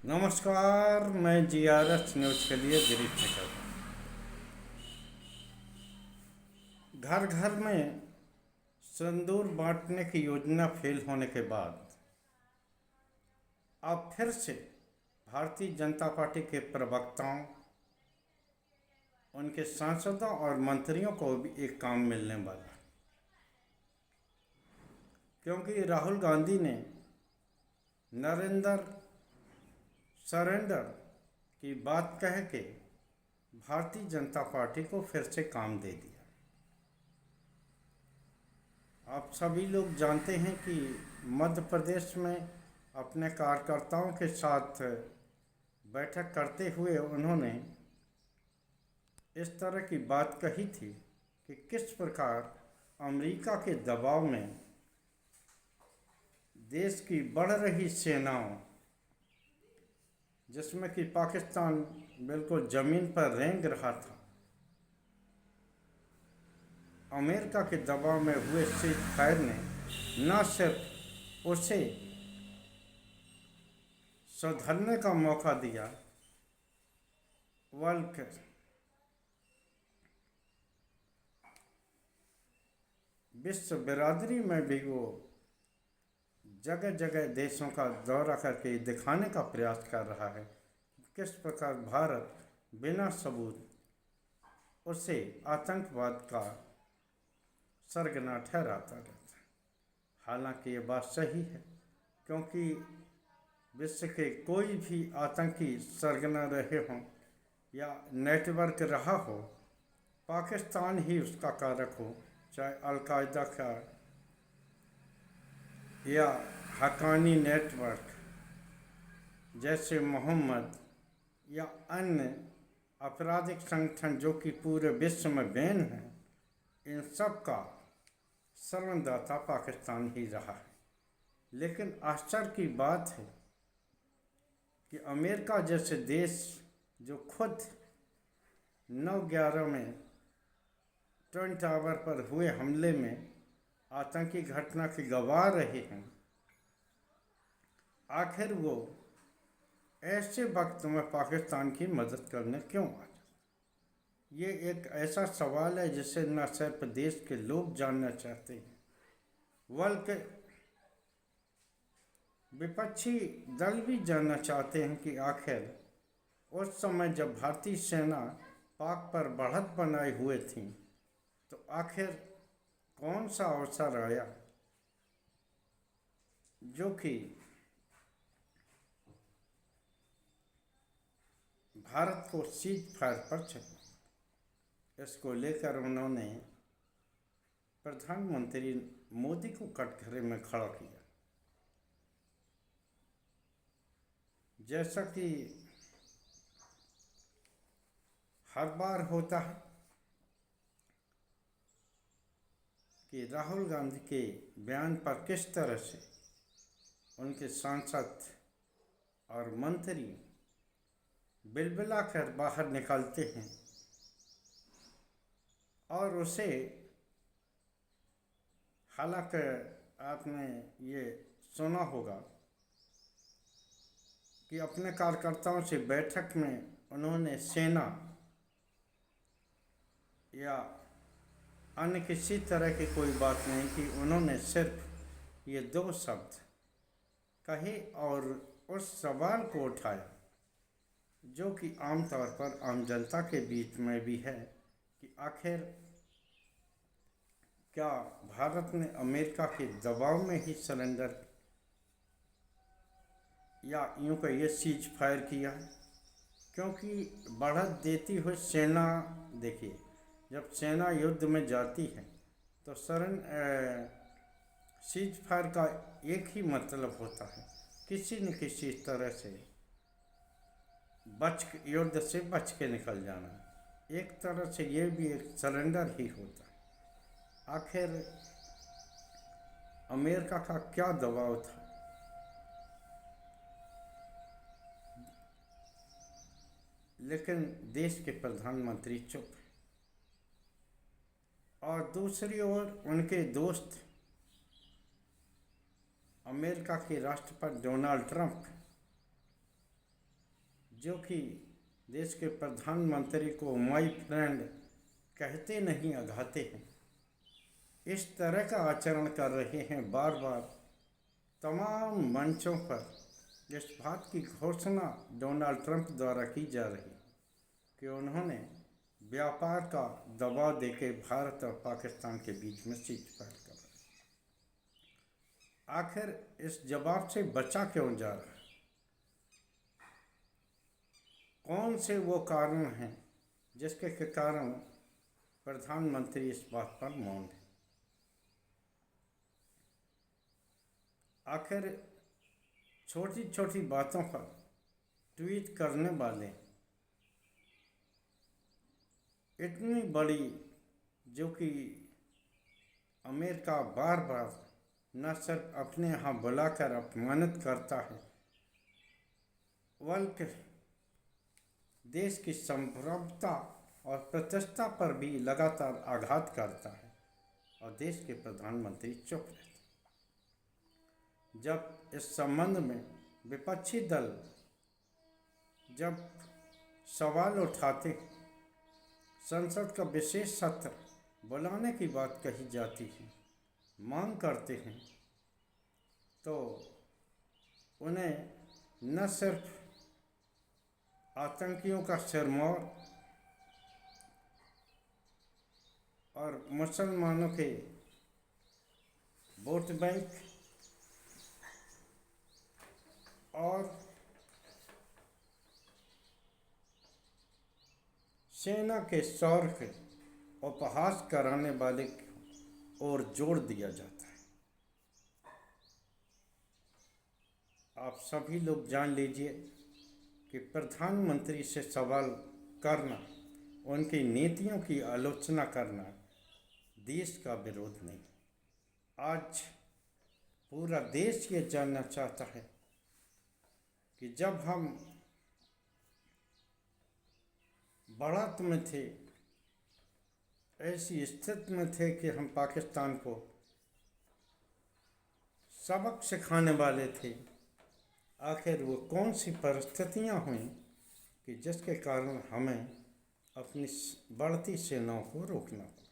नमस्कार, मैं GRS news के लिए गिरीश शेखर। घर घर में सिंदूर बांटने की योजना फेल होने के बाद अब फिर से भारतीय जनता पार्टी के प्रवक्ताओं, उनके सांसदों और मंत्रियों को भी एक काम मिलने वाला है, क्योंकि राहुल गांधी ने नरेंद्र सरेंडर की बात कह के भारतीय जनता पार्टी को फिर से काम दे दिया। आप सभी लोग जानते हैं कि मध्य प्रदेश में अपने कार्यकर्ताओं के साथ बैठक करते हुए उन्होंने इस तरह की बात कही थी कि किस प्रकार अमेरिका के दबाव में देश की बढ़ रही सेनाओं, जिसमें कि पाकिस्तान बिल्कुल ज़मीन पर रेंग रहा था, अमेरिका के दबाव में हुए सीज फायर ने न सिर्फ उसे सुधरने का मौका दिया, बल्कि विश्व बिरादरी में भी वो जगह जगह देशों का दौरा करके दिखाने का प्रयास कर रहा है किस प्रकार भारत बिना सबूत उसे आतंकवाद का सरगना ठहराता रहता है। हालांकि ये बात सही है, क्योंकि विश्व के कोई भी आतंकी सरगना रहे हों या नेटवर्क रहा हो, पाकिस्तान ही उसका कारक हो, चाहे अलकायदा का या हक्कानी नेटवर्क जैसे मोहम्मद या अन्य आपराधिक संगठन जो कि पूरे विश्व में बैन हैं, इन सब का शरणदाता पाकिस्तान ही रहा है। लेकिन आश्चर्य की बात है कि अमेरिका जैसे देश जो खुद 9/11 में ट्विन टावर पर हुए हमले में आतंकी घटना की गवाह रहे हैं, आखिर वो ऐसे वक्त में पाकिस्तान की मदद करने क्यों आ जाए? ये एक ऐसा सवाल है जिसे न सिर्फ देश के लोग जानना चाहते हैं, बल्कि विपक्षी दल भी जानना चाहते हैं कि आखिर उस समय जब भारतीय सेना पाक पर बढ़त बनाए हुए थी, तो आखिर कौन सा अवसर आया जो कि भारत को सीज फायर पर चला। इसको लेकर उन्होंने प्रधानमंत्री मोदी को कटघरे में खड़ा किया। जैसा कि हर बार होता है कि राहुल गांधी के बयान पर किस तरह से उनके सांसद और मंत्री बिलबिला कर बाहर निकलते हैं और उसे, हालांकि आपने ये सुना होगा कि अपने कार्यकर्ताओं से बैठक में उन्होंने सेना या अन्य किसी तरह की कोई बात नहीं की, उन्होंने सिर्फ ये 2 शब्द कहे और उस सवाल को उठाया जो कि आमतौर पर आम जनता के बीच में भी है कि आखिर क्या भारत ने अमेरिका के दबाव में ही सरेंडर या यूँ कहिए सीज फायर किया है? क्योंकि बढ़त देती हुई सेना, देखिए, जब सेना युद्ध में जाती है तो सीज फायर का एक ही मतलब होता है, किसी न किसी तरह से युद्ध से बच के निकल जाना। एक तरह से ये भी एक सरेंडर ही होता है। आखिर अमेरिका का क्या दबाव था? लेकिन देश के प्रधानमंत्री चुप हैं और दूसरी ओर उनके दोस्त अमेरिका के राष्ट्रपति डोनाल्ड ट्रंप जो कि देश के प्रधानमंत्री को माय फ्रेंड कहते नहीं अघाते हैं, इस तरह का आचरण कर रहे हैं। बार बार तमाम मंचों पर इस बात की घोषणा डोनाल्ड ट्रंप द्वारा की जा रही कि उन्होंने व्यापार का दबाव देके भारत और पाकिस्तान के बीच में सीज फायर कर रहे। आखिर इस जवाब से बचा क्यों जा रहा है? कौन से वो कारण हैं जिसके कारण प्रधानमंत्री इस बात पर मौन है? आखिर छोटी छोटी बातों पर ट्वीट करने वाले इतनी बड़ी, जो कि अमेरिका बार बार न सिर्फ अपने यहाँ बुलाकर अपमानित करता है, बल्कि देश की संप्रभुता और प्रतिष्ठा पर भी लगातार आघात करता है, और देश के प्रधानमंत्री चुप रहते। जब इस संबंध में विपक्षी दल जब सवाल उठाते, संसद का विशेष सत्र बुलाने की बात कही जाती है, मांग करते हैं, तो उन्हें न सिर्फ आतंकियों का सिरमौर और मुसलमानों के वोट बैंक और सेना के शौर्य के उपहास कराने वाले और जोड़ दिया जाता है। आप सभी लोग जान लीजिए कि प्रधानमंत्री से सवाल करना, उनकी नीतियों की आलोचना करना देश का विरोध नहीं। आज पूरा देश ये जानना चाहता है कि जब हम बढ़त में थे, ऐसी स्थिति में थे कि हम पाकिस्तान को सबक सिखाने वाले थे, आखिर वो कौन सी परिस्थितियां हुई कि जिसके कारण हमें अपनी बढ़ती सेनाओं को रोकना पड़ा?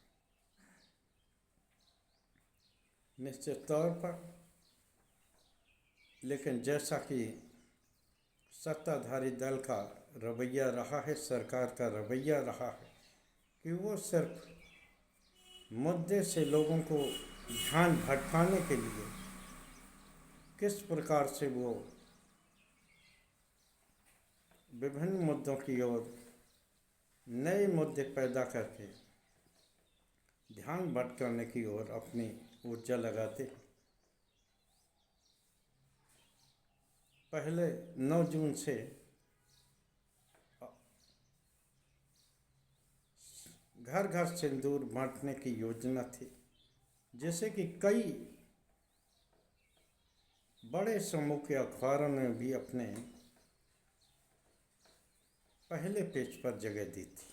निश्चित तौर पर, लेकिन जैसा कि सत्ताधारी दल का रवैया रहा है, सरकार का रवैया रहा है कि वो सिर्फ मुद्दे से लोगों को ध्यान भटकाने के लिए किस प्रकार से वो विभिन्न मुद्दों की ओर नए मुद्दे पैदा करके ध्यान भटकाने की ओर अपनी ऊर्जा लगाते। पहले 9 जून से घर घर सिंदूर बांटने की योजना थी, जैसे कि कई बड़े समूह के अखबारों ने भी अपने पहले पेज पर जगह दी थी।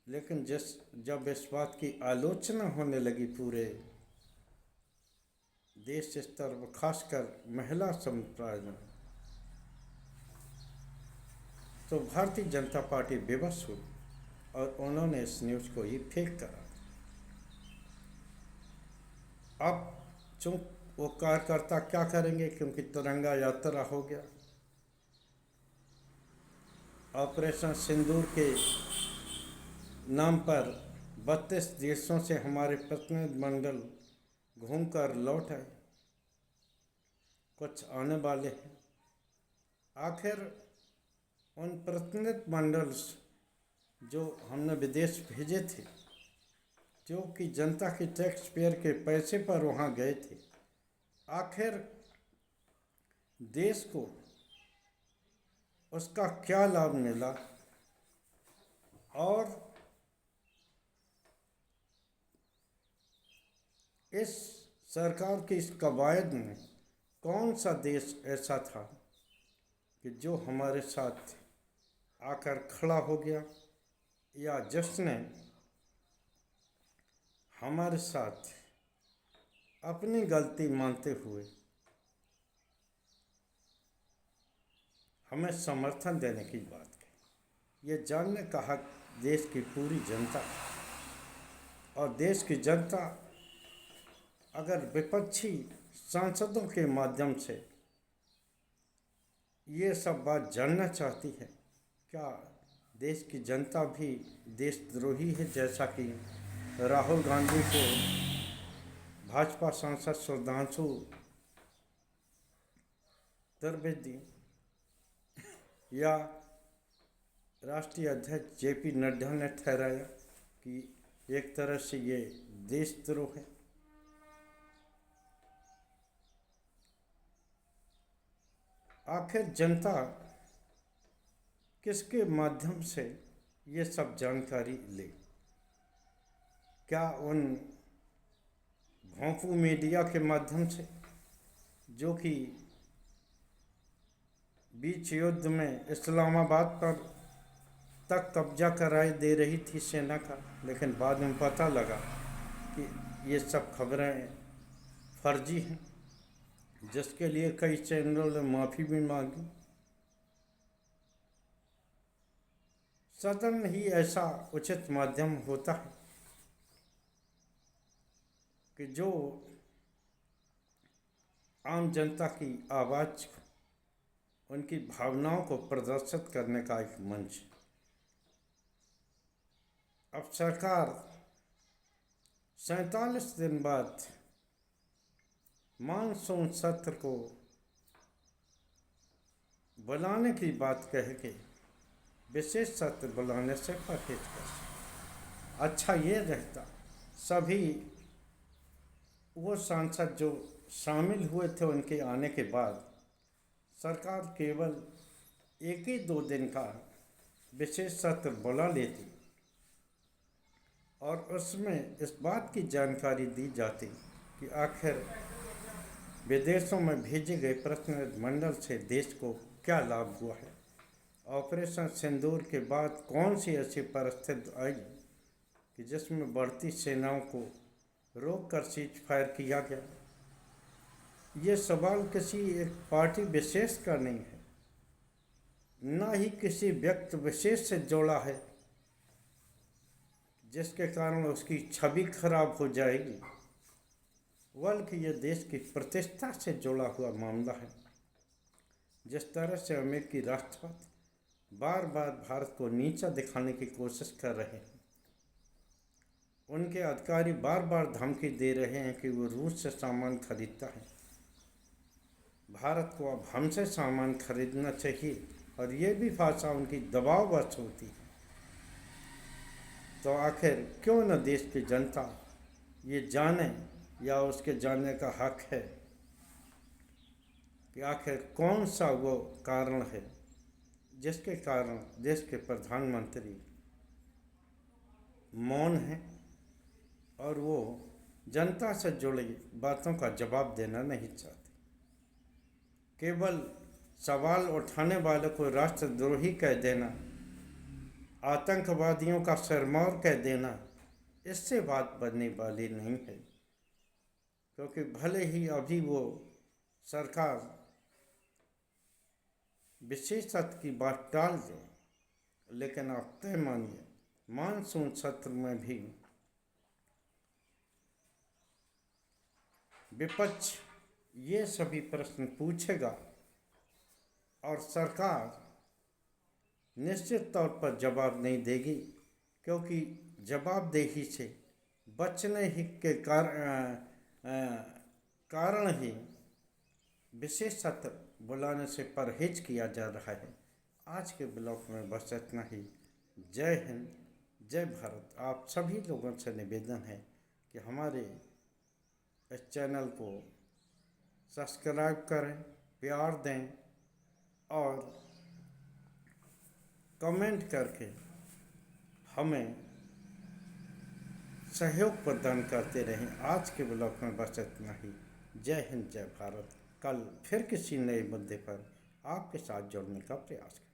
लेकिन जब इस बात की आलोचना होने लगी पूरे देश स्तर पर, खासकर महिला समुदाय में, तो भारतीय जनता पार्टी विवश हुई और उन्होंने इस न्यूज़ को ही फेंक करा। अब चूँ वो कार्यकर्ता क्या करेंगे, क्योंकि तिरंगा यात्रा हो गया, ऑपरेशन सिंदूर के नाम पर 32 देशों से हमारे प्रतिनिधिमंडल घूमकर लौट आए, कुछ आने वाले हैं। आखिर उन प्रतिनिधिमंडल जो हमने विदेश भेजे थे, जो कि जनता की टैक्स पेयर के पैसे पर वहाँ गए थे, आखिर देश को उसका क्या लाभ मिला और इस सरकार की इस कवायद में कौन सा देश ऐसा था कि जो हमारे साथ आकर खड़ा हो गया, या जिसने हमारे साथ अपनी गलती मानते हुए हमें समर्थन देने की बात कही। ये जानने का हक देश की पूरी जनता और देश की जनता अगर विपक्षी सांसदों के माध्यम से ये सब बात जानना चाहती है, क्या देश की जनता भी देशद्रोही है, जैसा कि राहुल गांधी को भाजपा सांसद सुधांशु त्रिवेदी या राष्ट्रीय अध्यक्ष जेपी नड्डा ने ठहराया कि एक तरह से ये देशद्रोह है। आखिर जनता किसके माध्यम से ये सब जानकारी ले? क्या उन भोंपू मीडिया के माध्यम से, जो कि बीच युद्ध में इस्लामाबाद पर तक कब्जा कराए दे रही थी सेना का, लेकिन बाद में पता लगा कि ये सब खबरें फर्जी हैं, जिसके लिए कई चैनलों ने माफ़ी भी मांगी। सदन ही ऐसा उचित माध्यम होता है कि जो आम जनता की आवाज़, उनकी भावनाओं को प्रदर्शित करने का एक मंच। अब सरकार 47 दिन बाद मानसून सत्र को बुलाने की बात कह के विशेष सत्र बुलाने से परहेज कर। अच्छा ये रहता सभी वो सांसद जो शामिल हुए थे उनके आने के बाद सरकार केवल 1 ही 2 दिन का विशेष सत्र बुला लेती और उसमें इस बात की जानकारी दी जाती कि आखिर विदेशों में भेजे गए प्रतिनिधिमंडल से देश को क्या लाभ हुआ है। ऑपरेशन सिंदूर के बाद कौन सी ऐसी परिस्थिति आई कि जिसमें बढ़ती सेनाओं को रोककर सीज फायर किया गया? ये सवाल किसी एक पार्टी विशेष का नहीं है, न ही किसी व्यक्ति विशेष से जोड़ा है जिसके कारण उसकी छवि खराब हो जाएगी, बल्कि ये देश की प्रतिष्ठा से जुड़ा हुआ मामला है। जिस तरह से अमेरिकी राष्ट्रपति बार बार भारत को नीचा दिखाने की कोशिश कर रहे हैं, उनके अधिकारी बार बार धमकी दे रहे हैं कि वो रूस से सामान खरीदता है, भारत को अब हमसे सामान खरीदना चाहिए, और ये भी भाषा उनकी दबाववश होती है। तो आखिर क्यों न देश की जनता ये जाने, या उसके जानने का हक है कि आखिर कौन सा वो कारण है जिसके कारण देश के प्रधानमंत्री मौन हैं और वो जनता से जुड़ी बातों का जवाब देना नहीं चाहते। केवल सवाल उठाने वालों को राष्ट्रद्रोही कह देना, आतंकवादियों का सिरमौर कह देना, इससे बात बनने वाली नहीं है। क्योंकि भले ही अभी वो सरकार विशेष सत्र की बात टाल दे, लेकिन आप तय मानिए मानसून सत्र में भी विपक्ष ये सभी प्रश्न पूछेगा और सरकार निश्चित तौर पर जवाब नहीं देगी, क्योंकि जवाबदेही से बचने ही के कारण ही विशेष सत्र बुलाने से परहेज किया जा रहा है। आज के ब्लॉग में बस इतना ही। जय हिंद, जय भारत। आप सभी लोगों से निवेदन है कि हमारे इस चैनल को सब्सक्राइब करें, प्यार दें और कमेंट करके हमें सहयोग प्रदान करते रहें। आज के ब्लॉग में बस इतना ही। जय हिंद, जय भारत। कल फिर किसी नए मुद्दे पर आपके साथ जुड़ने का प्रयास करें।